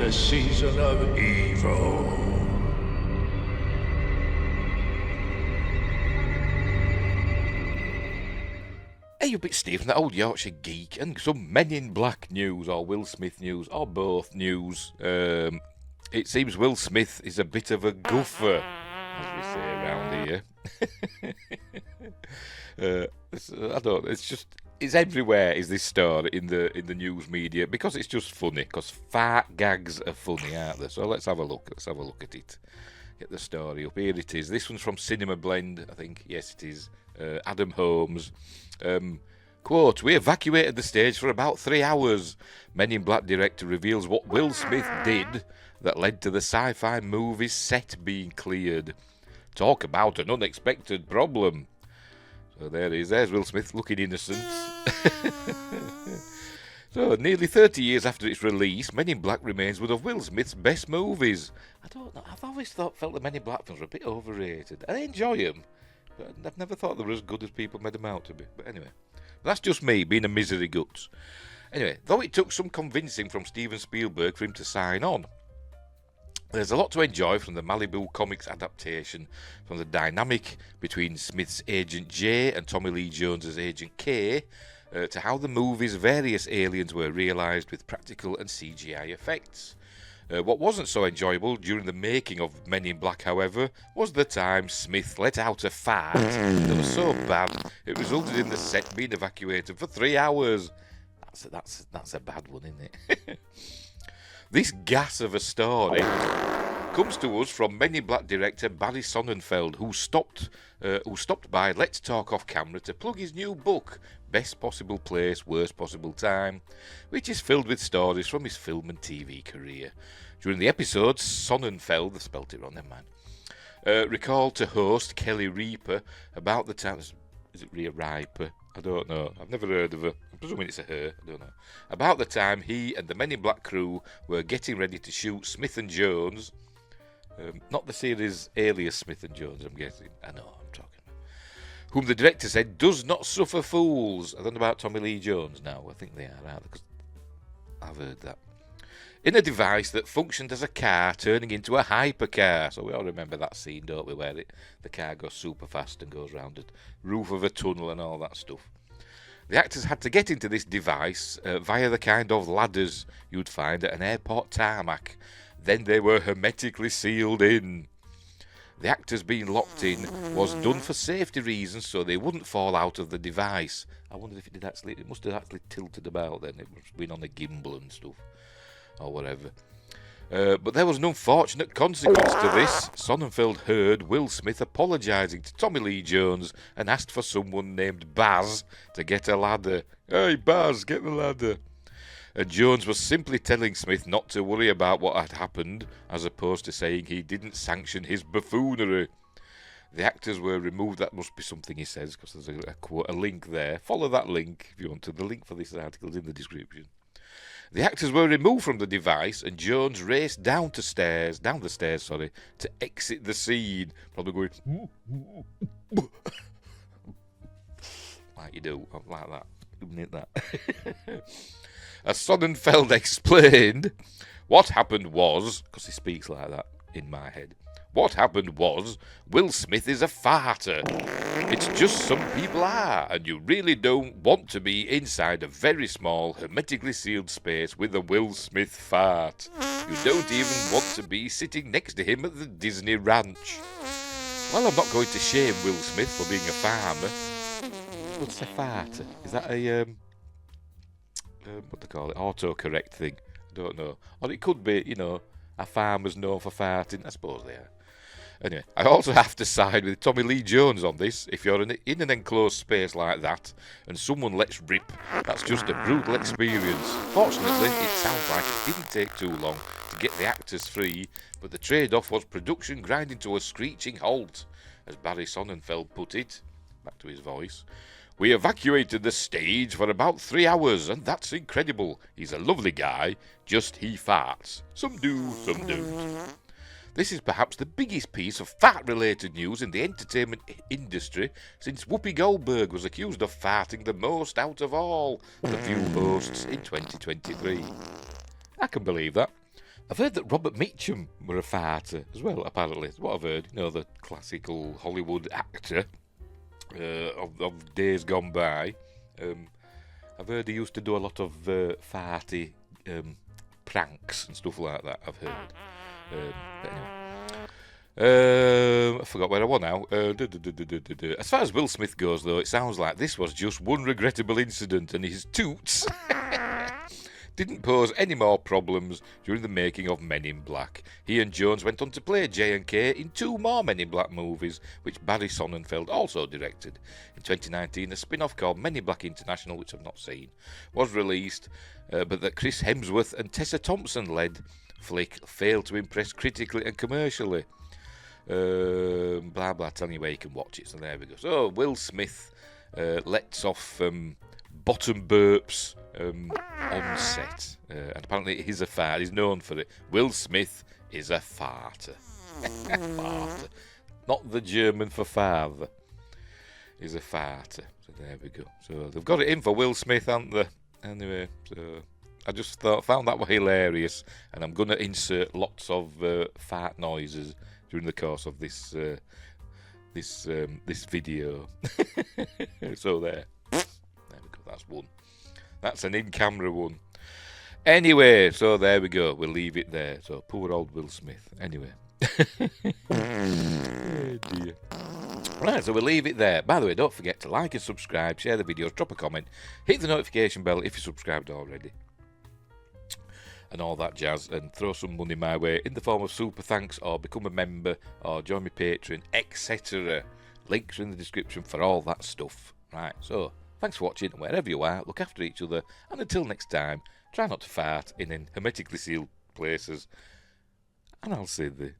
the season of evil. Hey, you bit Steve from that old Yorkshire geek, and some Men in Black news, or Will Smith news, or both news. It seems Will Smith is a bit of a guffer, as we say around here. I don't. It's everywhere. Is this story in the news media because it's just funny? Because fart gags are funny, aren't they? So let's have a look. Let's have a look at it. Get the story up. Here it is. This one's from Cinema Blend, I think. Yes, it is. Adam Holmes. Quote, we evacuated the stage for about 3 hours. Men in Black director reveals what Will Smith did that led to the sci-fi movie's set being cleared. Talk about an unexpected problem. So there he is. There's Will Smith looking innocent. So, nearly 30 years after its release, Men in Black remains one of Will Smith's best movies. I don't know. I've always felt the Men in Black films were a bit overrated. I enjoy them, but I've never thought they were as good as people made them out to be. But anyway, that's just me being a misery guts. Anyway, though it took some convincing from Steven Spielberg for him to sign on, there's a lot to enjoy from the Malibu Comics adaptation, from the dynamic between Smith's Agent J and Tommy Lee Jones's Agent K, to how the movie's various aliens were realised with practical and CGI effects. What wasn't so enjoyable during the making of Men in Black, however, was the time Smith let out a fart that was so bad it resulted in the set being evacuated for 3 hours. That's a bad one, isn't it? This gas of a story comes to us from Men in Black director Barry Sonnenfeld, who stopped by Let's Talk Off Camera to plug his new book, Best Possible Place, Worst Possible Time, which is filled with stories from his film and TV career. During the episode, Sonnenfeld, I spelt it wrong, never mind, recalled to host Kelly Reaper about the time... Is it Rhea Riper? I don't know. I've never heard of her. I'm presuming it's a her. I don't know. About the time he and the Men in Black crew were getting ready to shoot Smith and Jones. Not the series Alias Smith and Jones, I'm guessing. I know what I'm talking about. Whom the director said does not suffer fools. I don't know about Tommy Lee Jones now. I think they are, aren't they? Because I've heard that. In a device that functioned as a car turning into a hypercar. So we all remember that scene, don't we, where the car goes super fast and goes round the roof of a tunnel and all that stuff. The actors had to get into this device via the kind of ladders you'd find at an airport tarmac. Then they were hermetically sealed in. The actors being locked in was done for safety reasons so they wouldn't fall out of the device. I wondered if it must have actually tilted about then. It must have been on a gimbal and stuff. Or whatever. But there was an unfortunate consequence to this. Sonnenfeld heard Will Smith apologising to Tommy Lee Jones and asked for someone named Baz to get a ladder. Hey Baz, get the ladder. And Jones was simply telling Smith not to worry about what had happened, as opposed to saying he didn't sanction his buffoonery. The actors were removed. That must be something he says, because there's a quote, a link there. Follow that link if you want to. The link for this article is in the description. The actors were removed from the device, and Jones raced down the stairs, to exit the scene. Probably going like you do, like that, doing it that. As Sonnenfeld explained, what happened was, because he speaks like that in my head. What happened was, Will Smith is a farter. It's just some people are, and you really don't want to be inside a very small, hermetically sealed space with a Will Smith fart. You don't even want to be sitting next to him at the Disney Ranch. Well, I'm not going to shame Will Smith for being a farmer. What's a farter? Is that a, what do they call it, autocorrect thing? I don't know. Or it could be, a farmer's known for farting. I suppose they are. Anyway, I also have to side with Tommy Lee Jones on this. If you're in an enclosed space like that and someone lets rip, that's just a brutal experience. Fortunately, it sounds like it didn't take too long to get the actors free, but the trade-off was production grinding to a screeching halt. As Barry Sonnenfeld put it, back to his voice, we evacuated the stage for about 3 hours, and that's incredible. He's a lovely guy, just he farts. Some do, some don't. This is perhaps the biggest piece of fart-related news in the entertainment industry since Whoopi Goldberg was accused of farting the most out of all the few hosts in 2023. I can believe that. I've heard that Robert Mitchum were a farter as well, apparently. That's what I've heard. You know, the classical Hollywood actor of days gone by. I've heard he used to do a lot of farty pranks and stuff like that, I've heard. But anyway. I forgot where I was now. As far as Will Smith goes, though, it sounds like this was just one regrettable incident, and his toots didn't pose any more problems during the making of Men in Black. He and Jones went on to play J&K in 2 more Men in Black movies, which Barry Sonnenfeld also directed. In 2019, a spin-off called Men in Black International, which I've not seen, was released, but that Chris Hemsworth and Tessa Thompson led flick failed to impress critically and commercially. Blah blah, telling you where you can watch it. So there we go. So Will Smith lets off bottom burps on set, and apparently he's a fart. He's known for it. Will Smith is a farter. Farter. Not the German for father. He's a farter. So there we go. So they've got it in for Will Smith, haven't they? Anyway, so I just found that hilarious, and I'm gonna insert lots of fart noises during the course of this this video. So there we go. That's one. That's an in-camera one. Anyway, so there we go. We'll leave it there. So poor old Will Smith. Anyway. Oh dear. Right, so we'll leave it there. By the way, don't forget to like and subscribe, share the videos, drop a comment, hit the notification bell if you're subscribed already, and all that jazz, and throw some money my way in the form of super thanks, or become a member, or join my Patreon, etc. Links are in the description for all that stuff. Right, so thanks for watching, and wherever you are, look after each other, and until next time, try not to fart in hermetically sealed places, and I'll see thee.